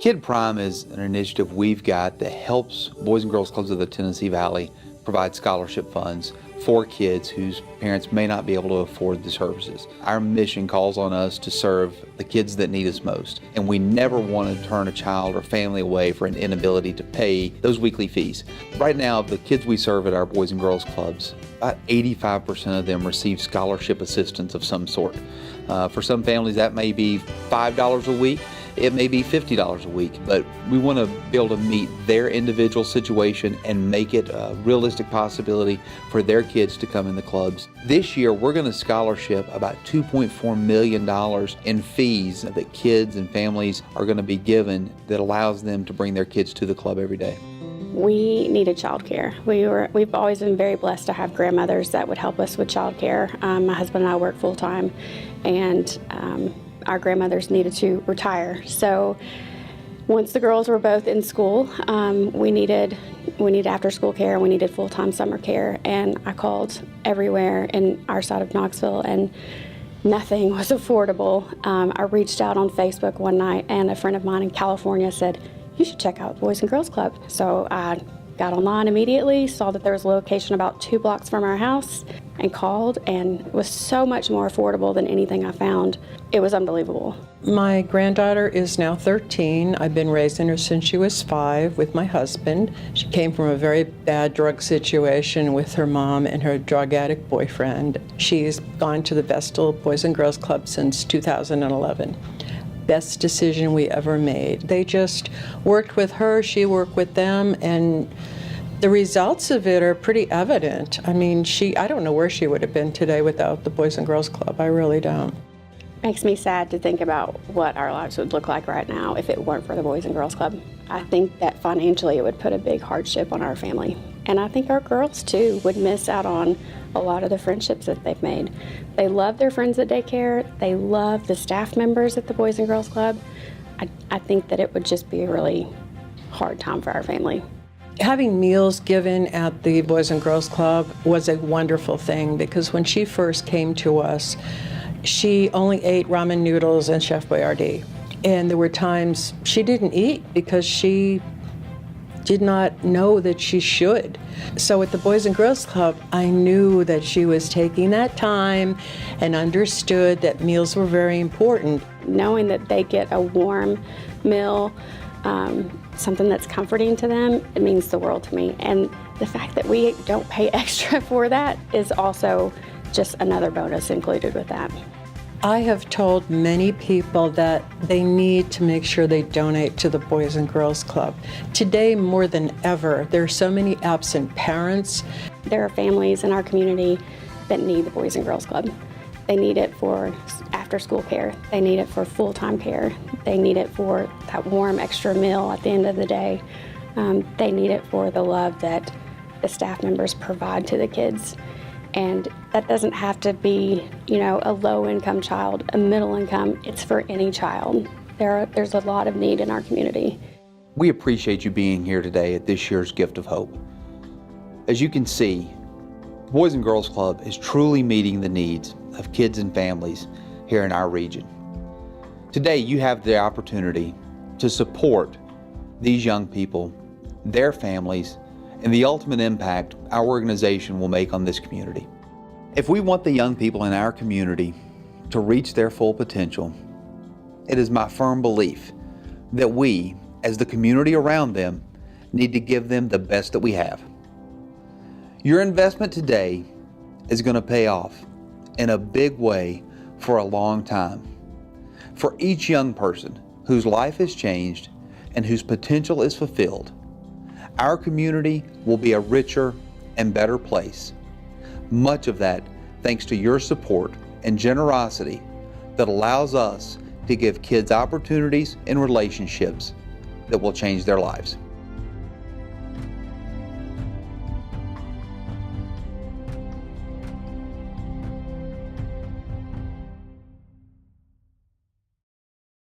Kid Prime is an initiative we've got that helps Boys and Girls Clubs of the Tennessee Valley provide scholarship funds for kids whose parents may not be able to afford the services. Our mission calls on us to serve the kids that need us most, and we never want to turn a child or family away for an inability to pay those weekly fees. Right now, the kids we serve at our Boys and Girls Clubs, about 85% of them receive scholarship assistance of some sort. For some families, that may be $5 a week. It may be $50 a week, but we want to be able to meet their individual situation and make it a realistic possibility for their kids to come in the clubs. This year, we're going to scholarship about $2.4 million in fees that kids and families are going to be given that allows them to bring their kids to the club every day. We needed childcare. We've always been very blessed to have grandmothers that would help us with childcare. My husband and I work full time, and our grandmothers needed to retire. So once the girls were both in school, we needed after school care, we needed full-time summer care, and I called everywhere in our side of Knoxville, and nothing was affordable. I reached out on Facebook one night, and a friend of mine in California said, "You should check out Boys and Girls Club." So I got online immediately, saw that there was a location about 2 blocks from our house, and called, and it was so much more affordable than anything I found. It was unbelievable. My granddaughter is now 13. I've been raising her since she was 5 with my husband. She came from a very bad drug situation with her mom and her drug addict boyfriend. She's gone to the Vestal Boys and Girls Club since 2011. Best decision we ever made. They just worked with her, she worked with them, and the results of it are pretty evident. I mean, I don't know where she would have been today without the Boys and Girls Club. I really don't. Makes me sad to think about what our lives would look like right now if it weren't for the Boys and Girls Club. I think that financially it would put a big hardship on our family. And I think our girls too would miss out on a lot of the friendships that they've made. They love their friends at daycare. They love the staff members at the Boys and Girls Club. I think that it would just be a really hard time for our family. Having meals given at the Boys and Girls Club was a wonderful thing, because when she first came to us, she only ate ramen noodles and Chef Boyardee. And there were times she didn't eat because she did not know that she should. So at the Boys and Girls Club, I knew that she was taking that time and understood that meals were very important. Knowing that they get a warm meal, something that's comforting to them, it means the world to me. And the fact that we don't pay extra for that is also just another bonus included with that. I have told many people that they need to make sure they donate to the Boys and Girls Club. Today, more than ever, there are so many absent parents. There are families in our community that need the Boys and Girls Club. They need it for after-school care. They need it for full-time care. They need it for that warm extra meal at the end of the day. They need it for the love that the staff members provide to the kids. And that doesn't have to be, a low-income child, a middle income. It's for any child. There's a lot of need in our community. We appreciate you being here today at this year's Gift of Hope. As you can see, the Boys and Girls Club is truly meeting the needs of kids and families here in our region. Today, you have the opportunity to support these young people, their families, and the ultimate impact our organization will make on this community. If we want the young people in our community to reach their full potential, it is my firm belief that we, as the community around them, need to give them the best that we have. Your investment today is going to pay off in a big way for a long time. For each young person whose life has changed and whose potential is fulfilled, our community will be a richer and better place. Much of that thanks to your support and generosity that allows us to give kids opportunities and relationships that will change their lives.